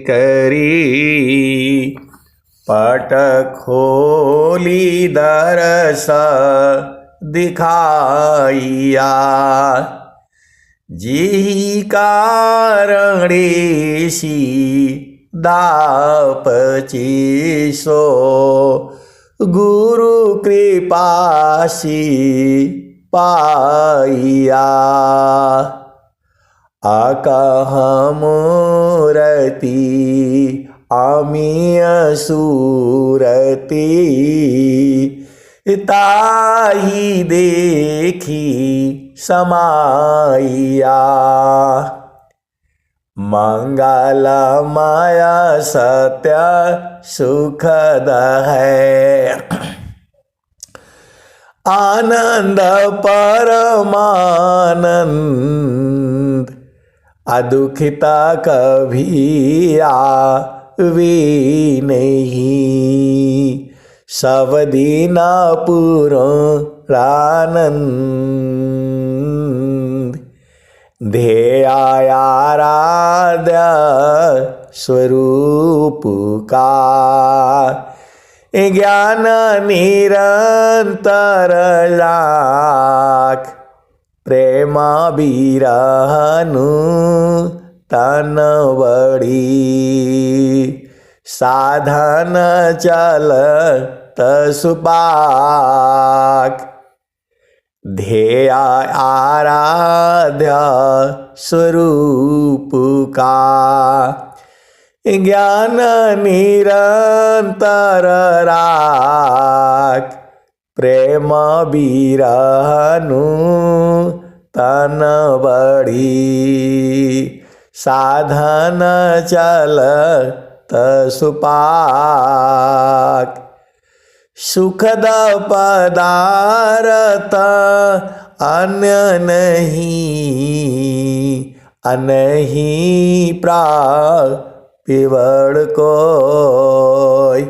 करी पट खोली दरस दिखाइया। जी कारणेसी दापची सो गुरु कृपासी पाइया। आकहमूरती आमिय सूरती ताही देखी समाइया। मंगल माया सत्य सुखद है आनंद परमानंद। अदुखिता कभी आवे नहीं सब दीना पूर्णानंद। ध्येयाराध्य स्वरूप का ज्ञान निरंतर लाख। प्रेम बिरहनु तन बड़ी साधन चल तसुपाक। ध्येय आराध्य स्वरूप का ज्ञान निरंतर राख। प्रेम बिरहनु तन बड़ी साधन चल तसुपाक। सुखद पदारथ अन्य नहीं अनहीं पिवड़ कोई।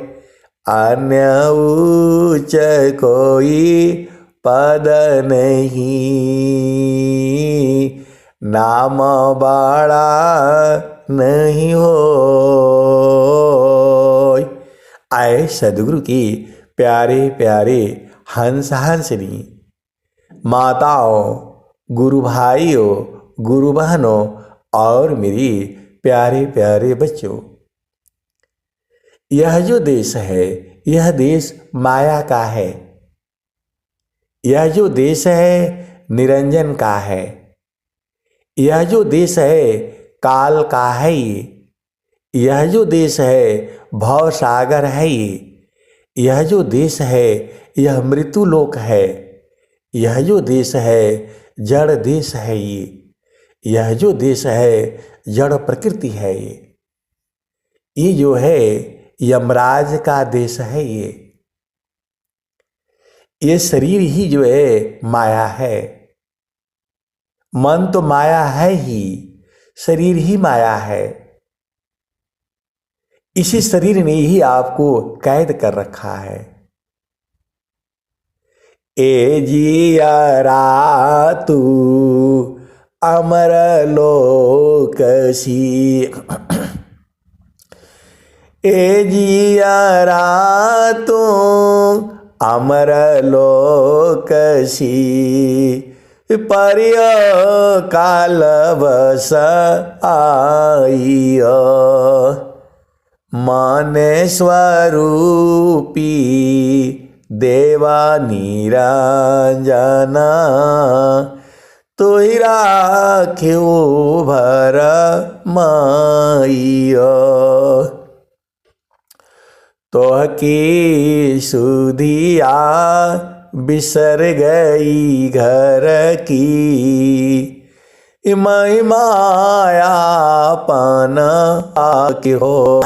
अन्य उच्च कोई पद नहीं नाम बड़ा नहीं हो। आए सदगुरु की प्यारे प्यारे हंस हंसनी माताओं, गुरु भाइयों, गुरु बहनों और मेरी प्यारे प्यारे बच्चों। यह जो देश है यह देश माया का है। यह जो देश है निरंजन का है। यह जो देश है काल का है। यह जो देश है भव सागर है। यह जो देश है यह मृत्यु लोक है। यह जो देश है जड़ देश है। यह जो देश है जड़ प्रकृति है। ये जो है यमराज का देश है। ये शरीर ही जो है माया है। मन तो माया है ही, शरीर ही माया है। इसी शरीर ने ही आपको कैद कर रखा है। ए जियरा तू अमर लोकसी। ए जियरा तू अमर लोकसी। पर्य काल बस आइय। माने स्वरूपी देवा निरंजना। तोहि राख्यो भर माइय। तोह की सुधिया बिसर गई घर की। मैं मायापन आके हो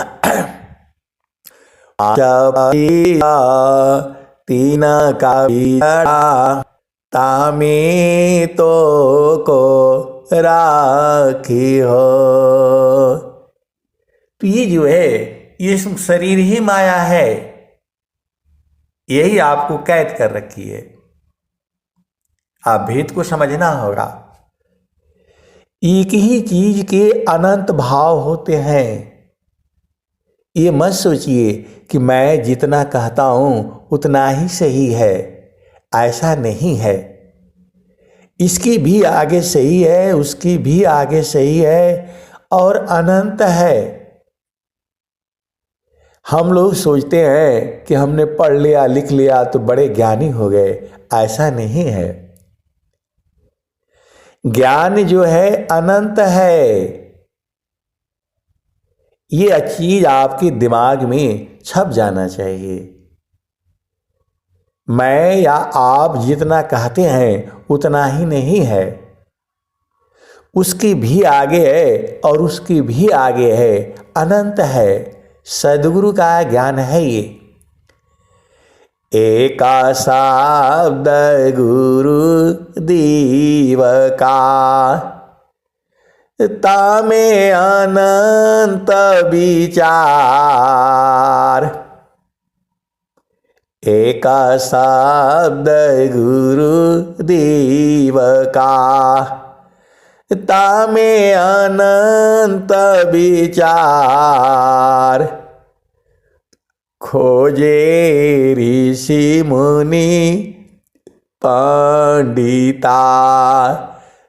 तीन का बिगड़ा तामे तो को राखी हो। तो ये जो है ये शरीर ही माया है। यही आपको कैद कर रखी है। आप भेद को समझना होगा। एक ही चीज के अनंत भाव होते हैं। ये मत सोचिए कि मैं जितना कहता हूँ उतना ही सही है, ऐसा नहीं है। इसकी भी आगे सही है, उसकी भी आगे सही है और अनंत है। हम लोग सोचते हैं कि हमने पढ़ लिया लिख लिया तो बड़े ज्ञानी हो गए, ऐसा नहीं है। ज्ञान जो है अनंत है। ये चीज आपके दिमाग में छप जाना चाहिए। मैं या आप जितना कहते हैं उतना ही नहीं है, उसकी भी आगे है और उसकी भी आगे है, अनंत है। सद्गुरु का ज्ञान है ये। एका शब्द गुरु दीव का, तामे अनंत विचार। एका शब्द गुरु देव का, तामे अनंत विचार। खोजे ऋषि मुनि पंडिता,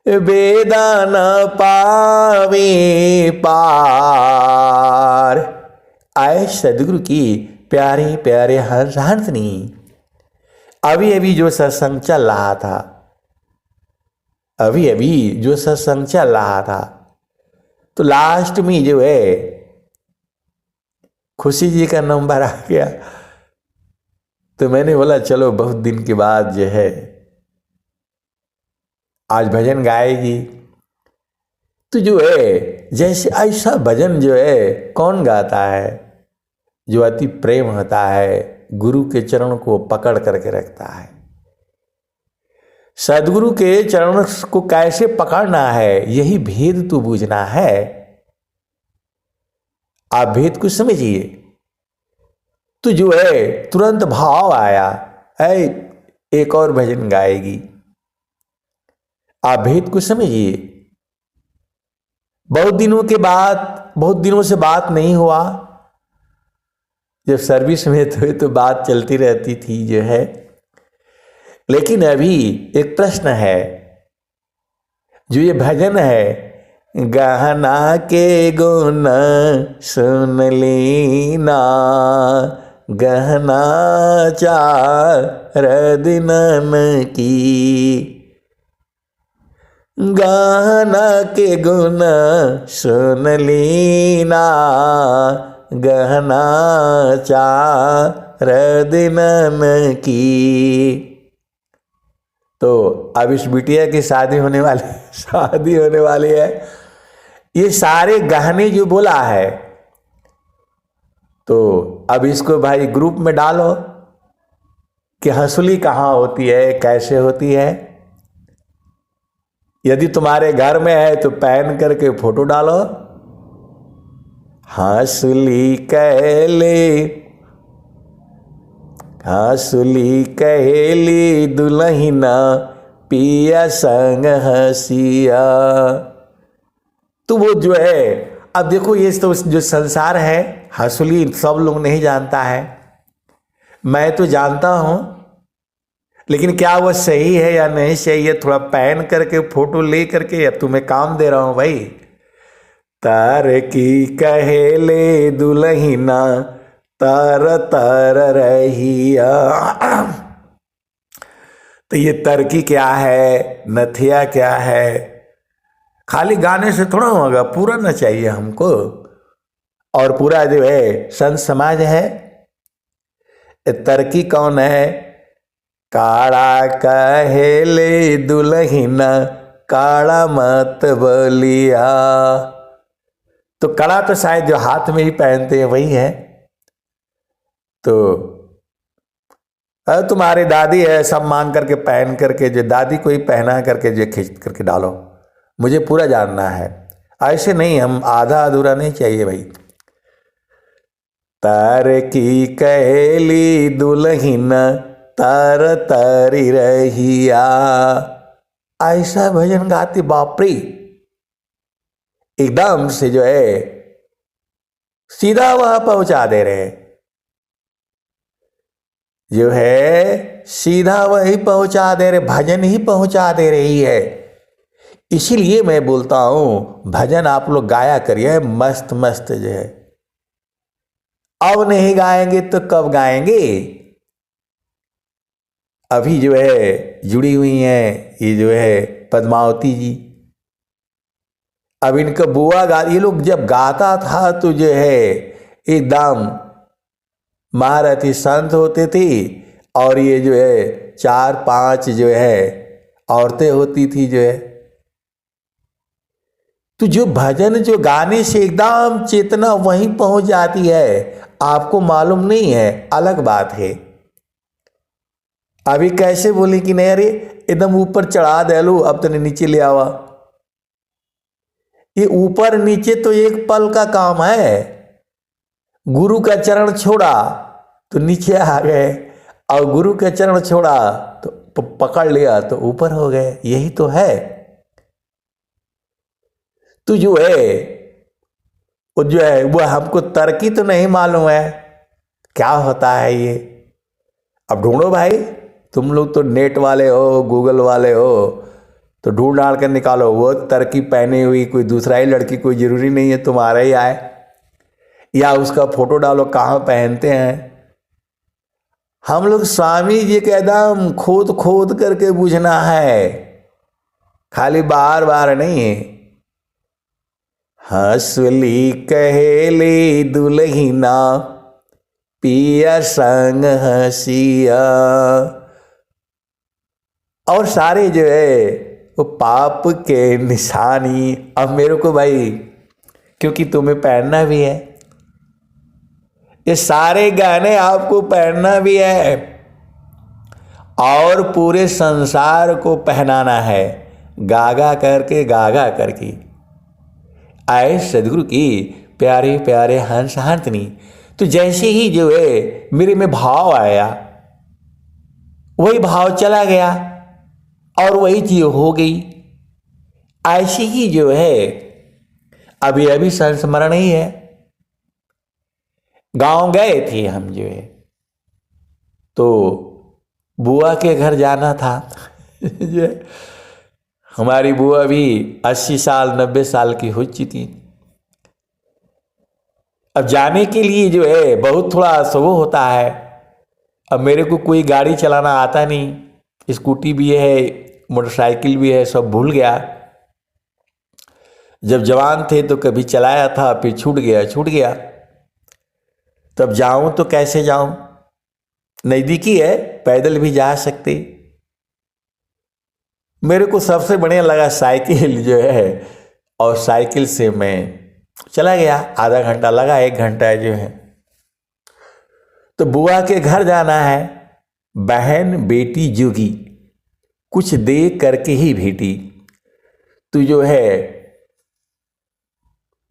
वेद न पावे पार। आए सदगुरु की प्यारे प्यारे हंसनी। अभी अभी जो सत्संग चल रहा था, तो लास्ट में जो है खुशी जी का नंबर आ गया। तो मैंने बोला चलो बहुत दिन के बाद जो है आज भजन गाएगी। तो जो है जैसे ऐसा भजन जो है कौन गाता है, जो अति प्रेम होता है, गुरु के चरण को पकड़ करके रखता है। सदगुरु के चरण को कैसे पकड़ना है, यही भेद तो बूझना है। आप भेद को समझिए। तो जो है तुरंत भाव आया, है एक और भजन गाएगी। आप भेद को समझिए। बहुत दिनों से बात नहीं हुआ। जब सर्विस में थे तो बात चलती रहती थी जो है। लेकिन अभी एक प्रश्न है, जो ये भजन है, गहना के गुण सुन लेना, गहना चार दिनन की। गहना के गुण सुन लेना, गहना चार दिनन की। तो अब इस बिटिया की शादी होने वाली है। ये सारे गहने जो बोला है, तो अब इसको भाई ग्रुप में डालो कि हंसुली कहाँ होती है, कैसे होती है। यदि तुम्हारे घर में है तो पहन करके फोटो डालो। हंसुली कहेली दुल्हना, पिया संग हंसिया। तो वो जो है, अब देखो ये तो जो संसार है, हंसुली सब लोग नहीं जानता है, मैं तो जानता हूं। लेकिन क्या वो सही है या नहीं सही है, थोड़ा पहन करके फोटो ले करके अब तुम्हें काम दे रहा हूं भाई। तार की कहेले दुल्हना, तर तर रहिया। तो ये तरकी क्या है, नथिया क्या है, खाली गाने से थोड़ा होगा, पूरा ना चाहिए हमको। और पूरा जो है संत समाज है। तरकी कौन है, काड़ा कहेले दुल्हना, काड़ा मत बोलिया। तो कड़ा तो शायद जो हाथ में ही पहनते हैं वही है। तो तुम्हारी दादी है, सब मांग करके पहन करके, जो दादी को ही पहना करके जो खींच करके डालो। मुझे पूरा जानना है, ऐसे नहीं, हम आधा अधूरा नहीं चाहिए भाई। तार की कहेली दुल्हना, तार तारी रहिया। ऐसा भजन गाती, बाप रे, एकदम से जो है सीधा वह पहुंचा दे रहे हैं, जो है सीधा वही पहुंचा दे रहे, भजन ही पहुंचा दे रही है। इसीलिए मैं बोलता हूं भजन आप लोग गाया करिए, मस्त मस्त जो है। अब नहीं गाएंगे तो कब गाएंगे? अभी जो है जुड़ी हुई हैं ये जो है पद्मावती जी। अब इनका बुआ गा, ये लोग जब गाता था तो जो है एकदम महारथी संत होते थे, और ये जो है 4-5 जो है औरतें होती थी जो है। तो जो भजन जो गाने से एकदम चेतना वहीं पहुंच जाती है, आपको मालूम नहीं है, अलग बात है। अभी कैसे बोले कि नहीं, अरे एकदम ऊपर चढ़ा दे लो, अब तो नीचे ले आवा। ये ऊपर नीचे तो एक पल का काम है। गुरु का चरण छोड़ा तो नीचे आ गए, और गुरु का चरण छोड़ा तो पकड़ लिया तो ऊपर हो गए। यही तो है। तो जो है वो जो है वो हमको तरकी तो नहीं मालूम है क्या होता है ये। अब ढूंढो भाई, तुम लोग तो नेट वाले हो, गूगल वाले हो, तो ढूंढ डाल कर निकालो। वो तरकी पहनी हुई कोई दूसरा ही लड़की, कोई जरूरी नहीं है तुम्हारा ही आए, या उसका फोटो डालो कहाँ पहनते हैं। हम लोग स्वामी जी के एकदम खोद खोद करके पूछना है, खाली बार बार नहीं है। हंसली कहेली दुल्हिना पिया संग हंसिया, और सारे जो है वो पाप के निशानी। अब मेरे को भाई, क्योंकि तुम्हें पहनना भी है, ये सारे गाने आपको पहनना भी है और पूरे संसार को पहनाना है, गागा करके गागा करके। आए सदगुरु की प्यारे प्यारे हंस हंसनी। तो जैसे ही जो है मेरे में भाव आया, वही भाव चला गया और वही चीज हो गई। ऐसी ही जो है अभी अभी संस्मरण ही है। गांव गए थे हम जो है, तो बुआ के घर जाना था। जो है, हमारी बुआ भी 80 साल 90 साल की हो चुकी। अब जाने के लिए जो है बहुत थोड़ा वो होता है। अब मेरे को कोई गाड़ी चलाना आता नहीं, स्कूटी भी है, मोटरसाइकिल भी है, सब भूल गया। जब जवान थे तो कभी चलाया था, फिर छूट गया। तब जाऊं तो कैसे जाऊं? नज़दीकी है, पैदल भी जा सकते। मेरे को सबसे बढ़िया लगा साइकिल जो है, और साइकिल से मैं चला गया। आधा घंटा लगा, 1 घंटा जो है। तो बुआ के घर जाना है, बहन बेटी जोगी कुछ दे करके ही भेटी। तो जो है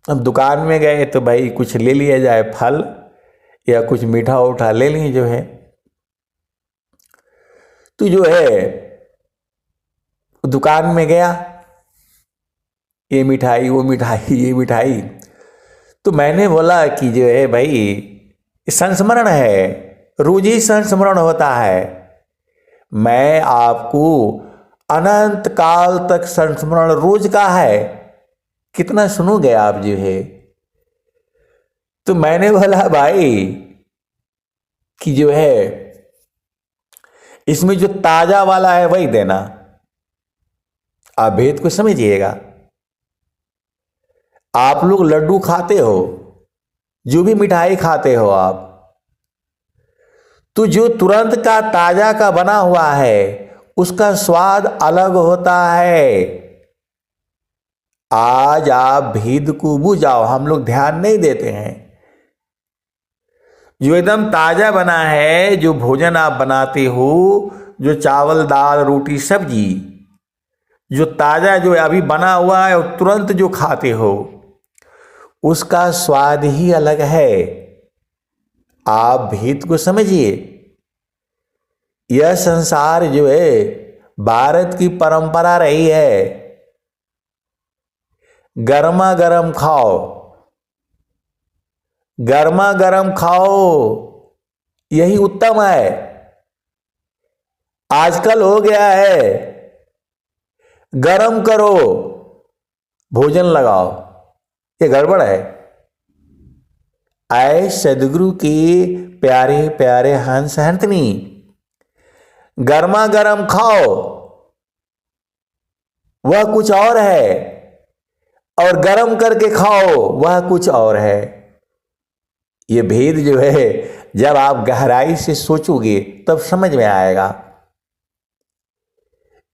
अब दुकान में गए तो भाई कुछ ले लिया जाए, फल या कुछ मीठा उठा ले लें जो है। तो जो है दुकान में गया, ये मिठाई वो मिठाई ये मिठाई। तो मैंने बोला कि जो है भाई संस्मरण है, रोज ही संस्मरण होता है। मैं आपको अनंत काल तक संस्मरण रोज का है, कितना सुनोगे आप जो है। तो मैंने बोला भाई कि जो है इसमें जो ताजा वाला है वही देना। आप भेद को समझिएगा। आप लोग लड्डू खाते हो, जो भी मिठाई खाते हो आप, तो जो तुरंत का ताजा का बना हुआ है उसका स्वाद अलग होता है। आज आप भेद को बुझाओ, हम लोग ध्यान नहीं देते हैं। जो एकदम ताजा बना है, जो भोजन आप बनाते हो, जो चावल दाल रोटी सब्जी, जो ताजा जो अभी बना हुआ है और तुरंत जो खाते हो, उसका स्वाद ही अलग है। आप भेद को समझिए। यह संसार जो है भारत की परंपरा रही है, गर्मा गर्म खाओ, गर्मा गर्म खाओ, यही उत्तम है। आजकल हो गया है गरम करो भोजन लगाओ, ये गड़बड़ है। आए सदगुरु के प्यारे प्यारे हंस हंसनी, गर्मा गर्म खाओ वह कुछ और है, और गरम करके खाओ वह कुछ और है। ये भेद जो है जब आप गहराई से सोचोगे तब समझ में आएगा।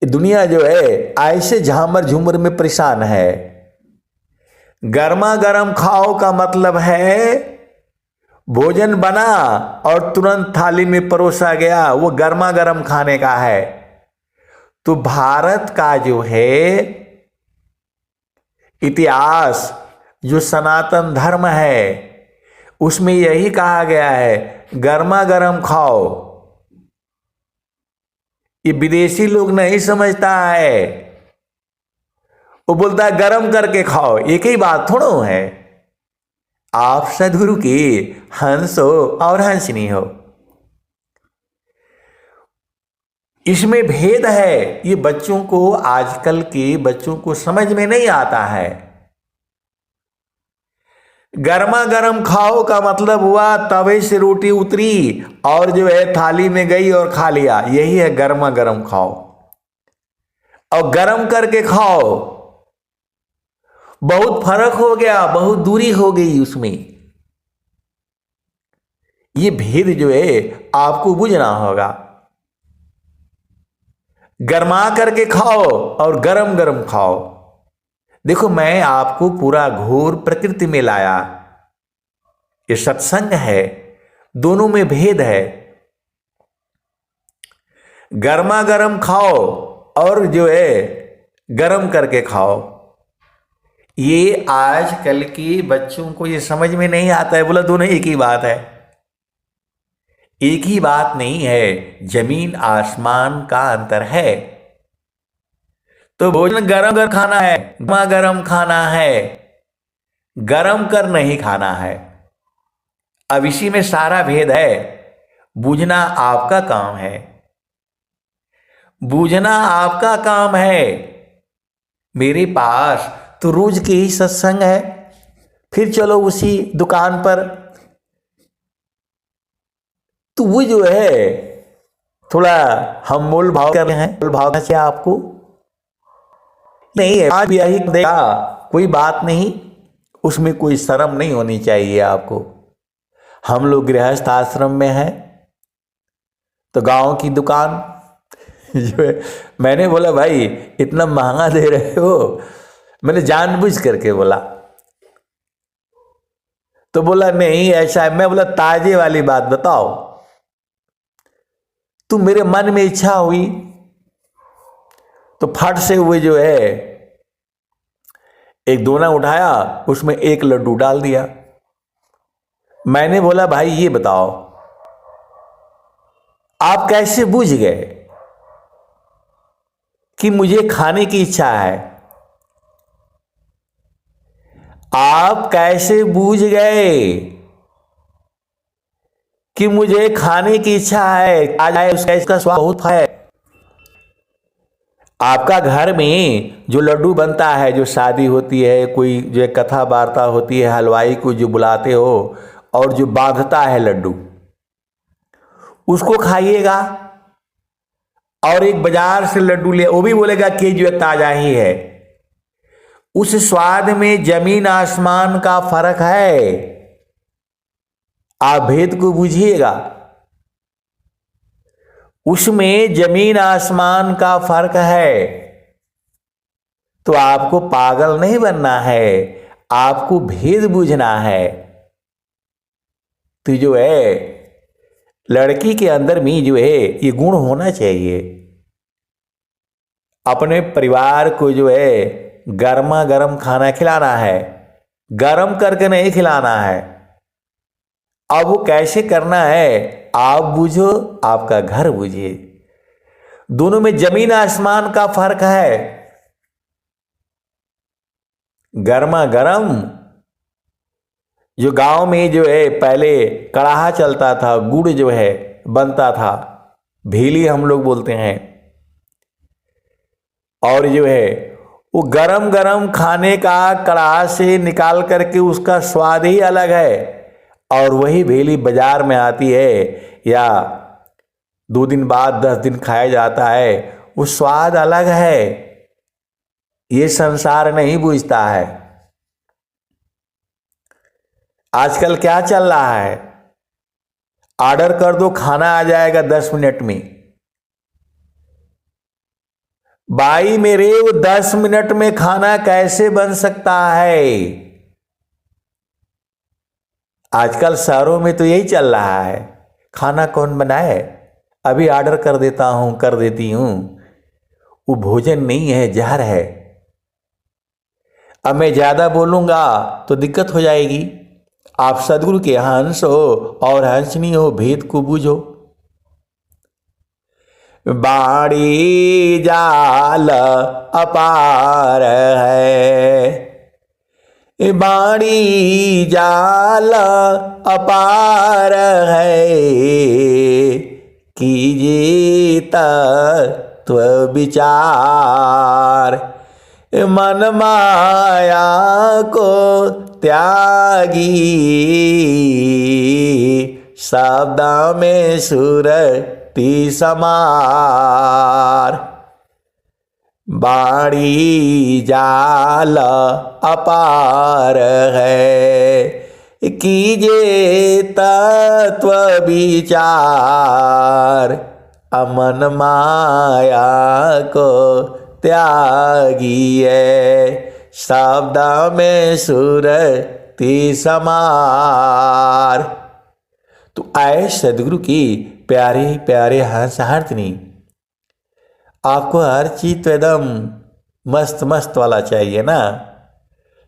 दुनिया जो है ऐसे झामर झूमर में परेशान है। गर्मा गर्म खाओ का मतलब है भोजन बना और तुरंत थाली में परोसा गया, वो गर्मा गर्म खाने का है। तो भारत का जो है इतिहास, जो सनातन धर्म है, उसमें यही कहा गया है गर्मा गर्म खाओ। ये विदेशी लोग नहीं समझता है, वो बोलता है गरम करके खाओ, एक ही बात थोड़ो है। आप सदगुरु की हंस हो और हंसनी हो, इसमें भेद है। ये बच्चों को, आजकल के बच्चों को समझ में नहीं आता है। गर्मा गर्म खाओ का मतलब हुआ तवे से रोटी उतरी और जो है थाली में गई और खा लिया, यही है गर्मा गर्म खाओ। और गरम करके खाओ, बहुत फर्क हो गया, बहुत दूरी हो गई उसमें। ये भेद जो है आपको बुझना होगा। गरमा करके खाओ और गरम गरम खाओ। देखो, मैं आपको पूरा घोर प्रकृति में लाया, ये सत्संग है, दोनों में भेद है। गर्मा गर्म खाओ और जो है गरम करके खाओ। ये आजकल के बच्चों को ये समझ में नहीं आता है। बोला दोनों एक ही बात है, एक ही बात नहीं है, जमीन आसमान का अंतर है। तो भोजन गरम कर खाना है, गर्मा गर्म खाना है, गरम कर नहीं खाना है। अब इसी में सारा भेद है। बूझना आपका काम है, बूझना आपका काम है। मेरे पास तो रोज के ही सत्संग है, फिर चलो उसी दुकान पर, तो वो जो है थोड़ा हम मोल भाव कर रहे हैं। मोल भाव से आपको नहीं है, आज भी यही देखा, कोई बात नहीं, उसमें कोई शर्म नहीं होनी चाहिए आपको। हम लोग गृहस्थ आश्रम में हैं, तो गांव की दुकान जो है, मैंने बोला भाई इतना महंगा दे रहे हो, मैंने जानबूझ करके बोला। तो बोला नहीं ऐसा है। मैं बोला ताजे वाली बात बताओ। तो मेरे मन में इच्छा हुई, तो फट से हुए जो है एक दोना उठाया, उसमें एक लड्डू डाल दिया। मैंने बोला भाई ये बताओ आप कैसे बूझ गए कि मुझे खाने की इच्छा है? आप कैसे बूझ गए कि मुझे खाने की इच्छा है? आज आए उसका इसका स्वाद बहुत है। आपका घर में जो लड्डू बनता है, जो शादी होती है, कोई जो कथा वार्ता होती है, हलवाई को जो बुलाते हो और जो बांधता है लड्डू, उसको खाइएगा। और एक बाजार से लड्डू ले, वो भी बोलेगा कि जो ताजा ही है। उस स्वाद में जमीन आसमान का फर्क है। आप भेद को बुझिएगा, उसमें जमीन आसमान का फर्क है। तो आपको पागल नहीं बनना है, आपको भेद बुझना है। तो जो है लड़की के अंदर में जो है ये गुण होना चाहिए। अपने परिवार को जो है गर्मा गर्म खाना खिलाना है, गरम करके नहीं खिलाना है। अब वो कैसे करना है आप बूझो, आपका घर बूझिए। दोनों में जमीन आसमान का फर्क है। गर्मा गर्म जो गांव में जो है पहले कड़ाहा चलता था, गुड़ जो है बनता था, भेली हम लोग बोलते हैं, और जो है वो गरम गरम खाने का कड़ाहा से निकाल करके उसका स्वाद ही अलग है। और वही भेली बाजार में आती है या 2 दिन बाद 10 दिन खाया जाता है, वो स्वाद अलग है। ये संसार नहीं बूझता है। आजकल क्या चल रहा है, ऑर्डर कर दो खाना आ जाएगा 10 मिनट में। भाई मेरे, वो 10 मिनट में खाना कैसे बन सकता है? आजकल शहरों में तो यही चल रहा है, खाना कौन बनाए, अभी ऑर्डर कर देता हूं, कर देती हूं। वो भोजन नहीं है, जहर है। अब मैं ज्यादा बोलूंगा तो दिक्कत हो जाएगी। आप सदगुरु के हंस हो और हंसनी हो, भेद को बूझो। बाड़ी जाल अपार है, बाड़ी जाल अपार है, कीजिए तत्व विचार, मन माया को त्यागी, शब्द में सुरति समार। बाड़ी जाल अपार है, कीजिए तत्व विचार, अमन माया को त्यागिए, शब्द में सुरति समार। तो आए सदगुरु की प्यारे प्यारे हंसनी, आपको हर चीज तो एकदम मस्त मस्त वाला चाहिए ना,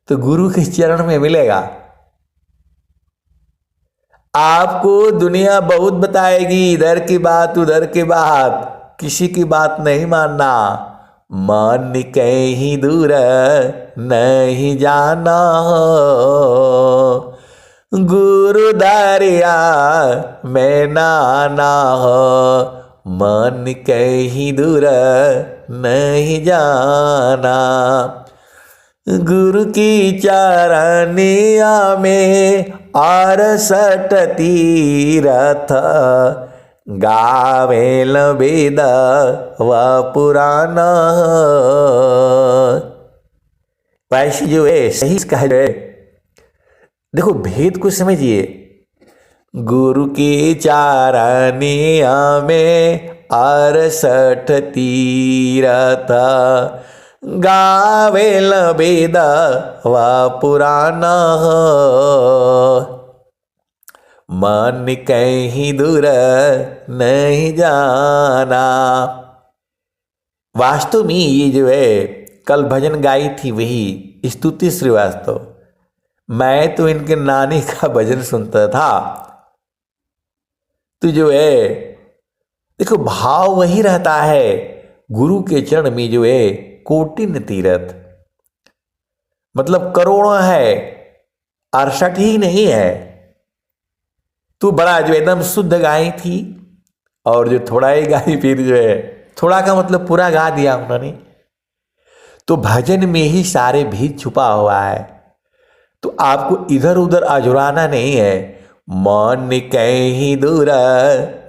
तो गुरु के चरण में मिलेगा। आपको दुनिया बहुत बताएगी, इधर की बात उधर की बात, किसी की बात नहीं मानना। मन कहीं दूर नहीं जाना हो, गुरु दरिया में नाना हो, मन कहीं दूर नहीं जाना। गुरु की चरनिया में 68 तीरथ, गावेल वेद व पुराण। वैसे जो है सही कह रहे, देखो भेद को समझिए। गुरु की चरनिया में 68 तीरथ, गावेल वेद व पुराण, मन कहीं दूर नहीं जाना। वास्तव में ये जो है कल भजन गाई थी वही स्तुति श्रीवास्तव, मैं तो इनके नानी का भजन सुनता था। तो जो है देखो भाव वही रहता है, गुरु के चरण में जो है कोटिन तीरथ, मतलब करोड़ों है, 68 ही नहीं है। तू बड़ा जो एकदम शुद्ध गाई थी, और जो थोड़ा ही गाई, फिर जो है थोड़ा का मतलब पूरा गा दिया उन्होंने। तो भजन में ही सारे भेद छुपा हुआ है, तो आपको इधर उधर अजुराना नहीं है। मन कहीं दूर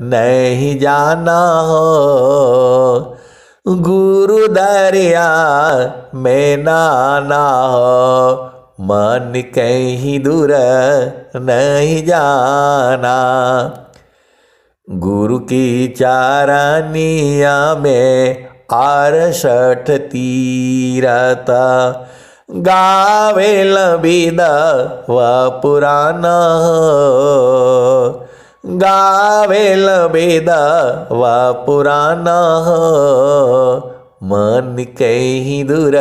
नहीं जाना हो, गुरु दरिया में नाना हो, मन कहीं दूर नहीं जाना। गुरु की चरनिया में 68 तीरथ, गावेल वेद व पुराण, गावेल वेद व पुराण, मन कहीं दूर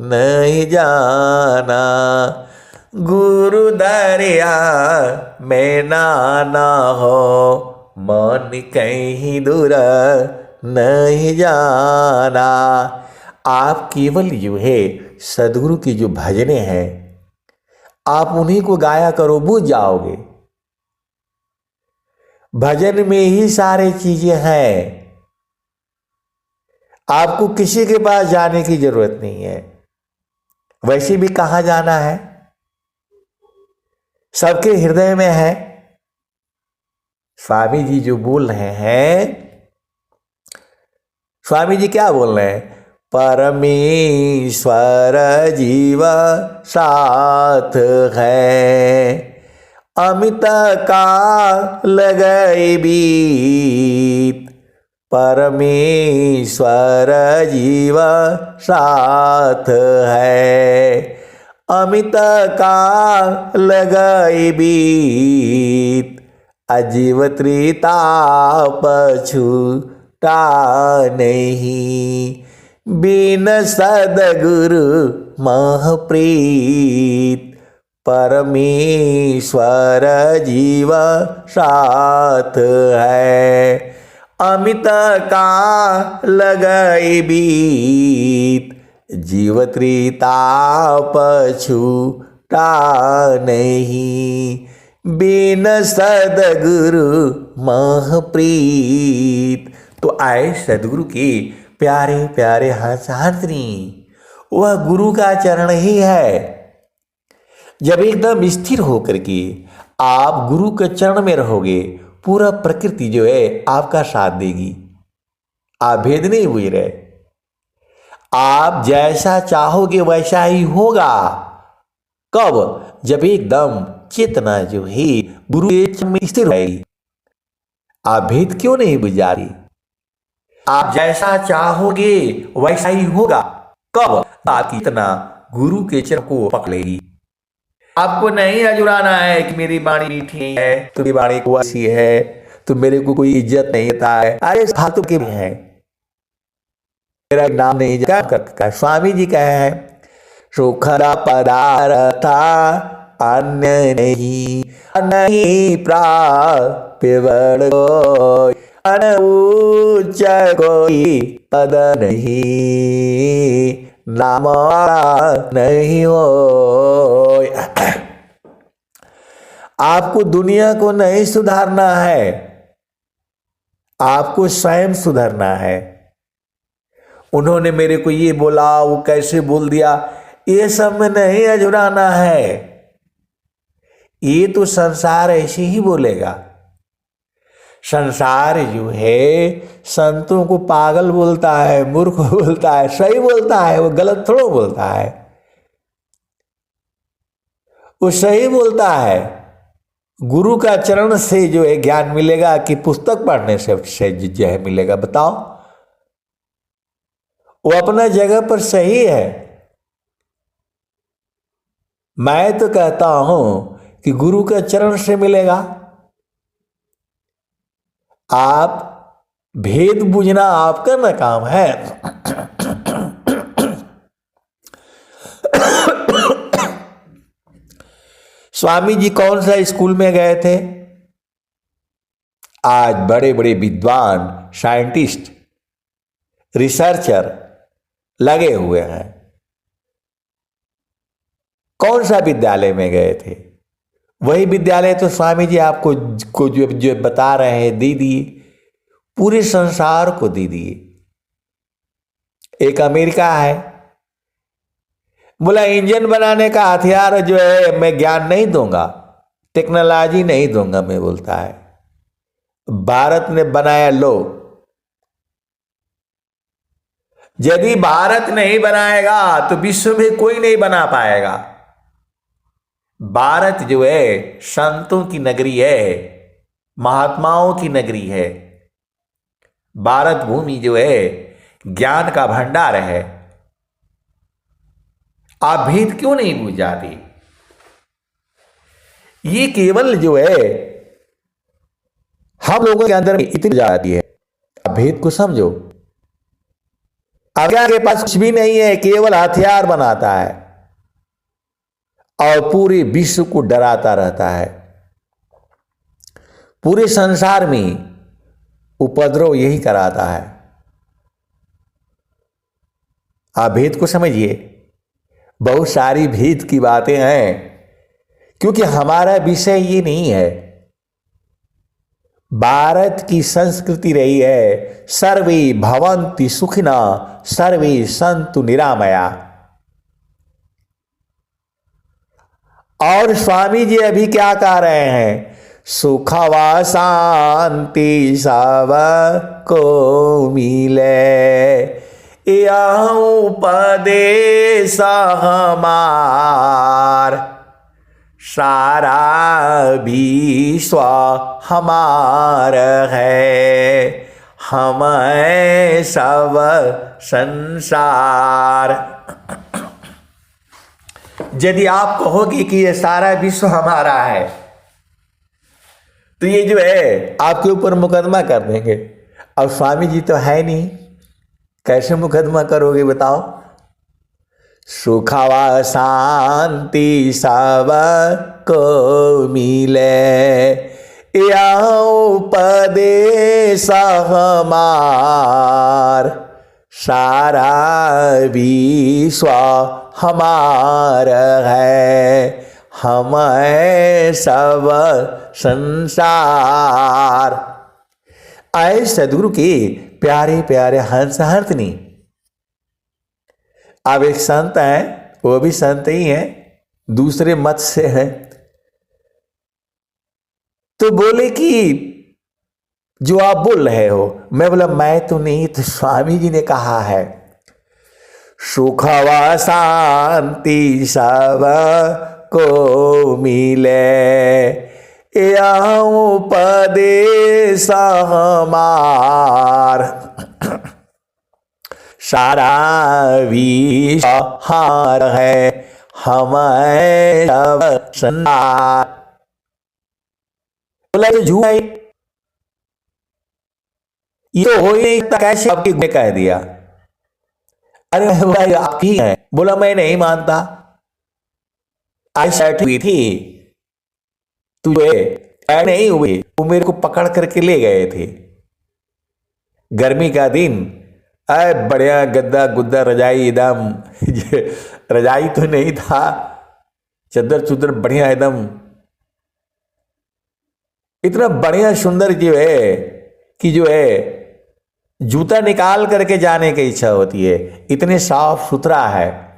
नहीं जाना। गुरु दरिया में नाना हो, मन कहीं दूर नहीं जाना। आप केवल यू है सदगुरु की जो भजने हैं, आप उन्हीं को गाया करो, बूझ जाओगे। भजन में ही सारी चीजें हैं, आपको किसी के पास जाने की जरूरत नहीं है। वैसे भी कहां जाना है, सबके हृदय में है। स्वामी जी जो बोल रहे हैं, स्वामी जी क्या बोल रहे हैं? परमेश्वर जीव साथ है, अमित काल गए बीत। परमेश्वर जीव साथ है, अमित काल गए बीत। अजीव त्रिताप छूटा नहीं, बिन सदगुरु महप्रीत। परमेश्वर जीव साथ है, अमित काल गए बीत। जीव त्रिताप छूटा नहीं, बिन सदगुरु महप्रीत। तो आए सदगुरु के प्यारे प्यारे हंसात्री, वह गुरु का चरण ही है। जब एकदम स्थिर होकर के आप गुरु के चरण में रहोगे, पूरा प्रकृति जो है आपका साथ देगी। आप भेद नहीं बुझ रहे, आप जैसा चाहोगे वैसा ही होगा। कब? जब एकदम चेतना जो है गुरु के चरण में स्थिर रहेगी। आप भेद क्यों नहीं बुझ जा रही? आप जैसा चाहोगे वैसा ही होगा। कब? आपकी चेतना गुरु के चरण को पकड़ेगी। आपको नहीं अजुराना है कि मेरी वाणी मीठी नहीं है, तुम्हारी वाणी कुआसी है, तो मेरे को कोई इज्जत नहीं देता है। अरे फालतू के भी है, मेरा नाम नहीं जाता। स्वामी जी कहे हैं, सुखरा पदार्थ अन्य नहीं, नहीं प्राप्य बड़ कोई, अनूच कोई पद नहीं, नाम नहीं हो। आपको दुनिया को नहीं सुधारना है, आपको स्वयं सुधरना है। उन्होंने मेरे को ये बोला, वो कैसे बोल दिया, ये सब में नहीं अजुराना है। ये तो संसार ऐसे ही बोलेगा। संसार जो है संतों को पागल बोलता है, मूर्ख बोलता है, सही बोलता है, वो गलत थोड़ा बोलता है। वो सही बोलता है। गुरु का चरण से जो है ज्ञान मिलेगा कि पुस्तक पढ़ने से जो है मिलेगा? बताओ। वो अपना जगह पर सही है। मैं तो कहता हूं कि गुरु का चरण से मिलेगा। आप भेद बुझना आपका न काम है। स्वामी जी कौन सा स्कूल में गए थे? आज बड़े बड़े विद्वान, साइंटिस्ट, रिसर्चर लगे हुए हैं। कौन सा विद्यालय में गए थे? वही विद्यालय तो स्वामी जी आपको को जो बता रहे हैं दे दिए, पूरे संसार को दे दिए। एक अमेरिका है, बोला इंजन बनाने का हथियार जो है मैं ज्ञान नहीं दूंगा, टेक्नोलॉजी नहीं दूंगा मैं, बोलता है। भारत ने बनाया, लो। यदि भारत नहीं बनाएगा तो विश्व में कोई नहीं बना पाएगा। भारत जो है संतों की नगरी है, महात्माओं की नगरी है। भारत भूमि जो है ज्ञान का भंडार है। आप भेद क्यों नहीं बुझ जाते? ये केवल जो है हम लोगों के अंदर में इतनी जाती है। आप भेद को समझो। अज्ञान के पास कुछ भी नहीं है, केवल हथियार बनाता है और पूरे विश्व को डराता रहता है। पूरे संसार में उपद्रव यही कराता है। आप भेद को समझिए। बहुत सारी भेद की बातें हैं, क्योंकि हमारा विषय ये नहीं है। भारत की संस्कृति रही है सर्वे भवन्ति सुखिना सर्वे संतु निरामया। और स्वामी जी अभी क्या कह रहे हैं? सुख व शांति सब को मिले, यह उपदेश हमार, सारा विश्व हमार है, हम सब संसार। यदि आप कहोगे कि ये सारा विश्व हमारा है तो ये जो है आपके ऊपर मुकदमा कर देंगे। अब स्वामी जी तो है नहीं, कैसे मुकदमा करोगे बताओ? सुख व शांति सब को मिले, यह उपदेश हमार, सारा विश्व हमार है, हम सब संसार। आए सदगुरु के प्यारे प्यारे हंस हंसनी। अब एक संत हैं, वो भी संत ही हैं, दूसरे मत से हैं, तो बोले कि जो आप बोल रहे हो। मैं बोला मैं तो नहीं, तो स्वामी जी ने कहा है सुख व शांति सब को मिले, यह उपदेश हमार, सारा विश्व हार है, हम सब संसार। बोला ये झूठ है, ये तो हो ही नहीं सकता, कैसे आपकी ने कह दिया? अरे बोला ये आपकी है। बोला मैं नहीं मानता, आज हुई थी, तुझे नहीं हुई, वो मेरे को पकड़ करके ले गए थे। गर्मी का दिन, अरे बढ़िया गद्दा गुद्दा रजाई एकदम रजाई तो नहीं था, चद्दर चुद्दर बढ़िया एकदम, इतना बढ़िया सुंदर जो है कि जो है जूता निकाल करके जाने की इच्छा होती है, इतने साफ सुथरा है।